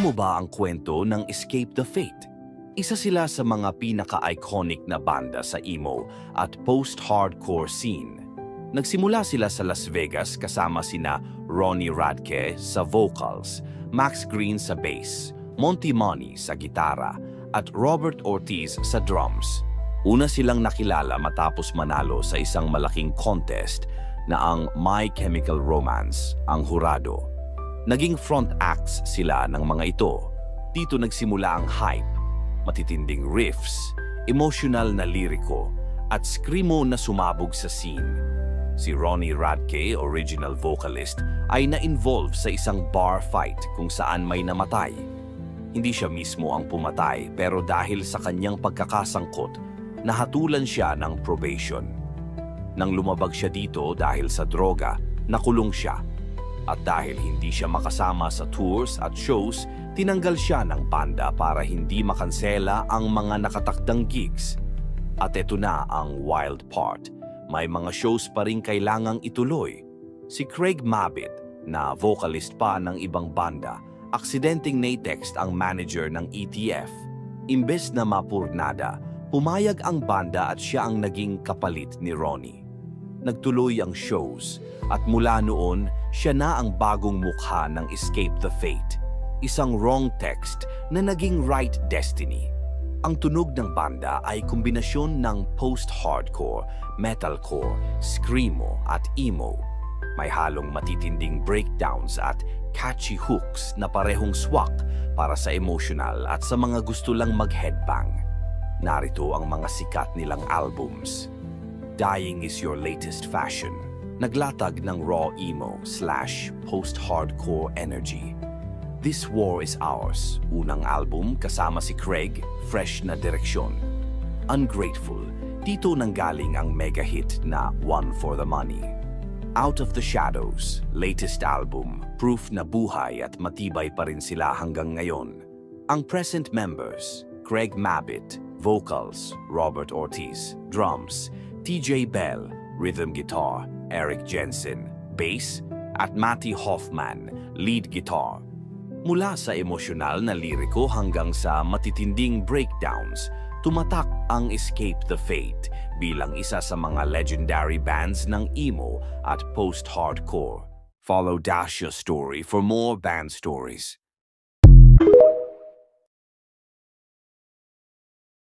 mo ba ang kwento ng Escape the Fate? Isa sila sa mga pinaka-iconic na banda sa emo at post-hardcore scene. Nagsimula sila sa Las Vegas kasama sina Ronnie Radke sa vocals, Max Green sa bass, Monty Money sa gitara, at Robert Ortiz sa drums. Una silang nakilala matapos manalo sa isang malaking contest na ang My Chemical Romance, ang hurado. Naging front acts sila ng mga ito. Dito nagsimula ang hype, matitinding riffs, emotional na liriko, at screamo na sumabog sa scene. Si Ronnie Radke, original vocalist, ay na-involve sa isang bar fight kung saan may namatay. Hindi siya mismo ang pumatay pero dahil sa kanyang pagkakasangkot, nahatulan siya ng probation. Nang lumabag siya dito dahil sa droga, nakulong siya. At dahil hindi siya makasama sa tours at shows, tinanggal siya ng banda para hindi makansela ang mga nakatakdang gigs. At eto na ang wild part. May mga shows pa rin kailangang ituloy. Si Craig Mabit, na vocalist pa ng ibang banda, aksidenteng na-text ang manager ng ETF. Imbes na mapurnada, pumayag ang banda at siya ang naging kapalit ni Ronnie. Nagtuloy ang shows at mula noon, siya na ang bagong mukha ng Escape the Fate. Isang wrong text na naging right destiny. Ang tunog ng banda ay kombinasyon ng post-hardcore, metalcore, screamo at emo. May halong matitinding breakdowns at catchy hooks na parehong swak para sa emotional at sa mga gusto lang mag-headbang. Narito ang mga sikat nilang albums. Dying is Your Latest Fashion, naglatag ng raw emo / post-hardcore energy. This War is Ours, unang album kasama si Craig, fresh na direksyon. Ungrateful, dito nanggaling ang mega hit na One for the Money. Out of the Shadows, latest album, proof na buhay at matibay pa rin sila hanggang ngayon. Ang present members, Craig Mabit, vocals, Robert Ortiz, drums, TJ Bell, rhythm guitar, Eric Jensen, bass, at Matty Hoffman, lead guitar. Mula sa emosyonal na liriko hanggang sa matitinding breakdowns, tumatak ang Escape the Fate bilang isa sa mga legendary bands ng emo at post-hardcore. Follow Dasha Story for more band stories.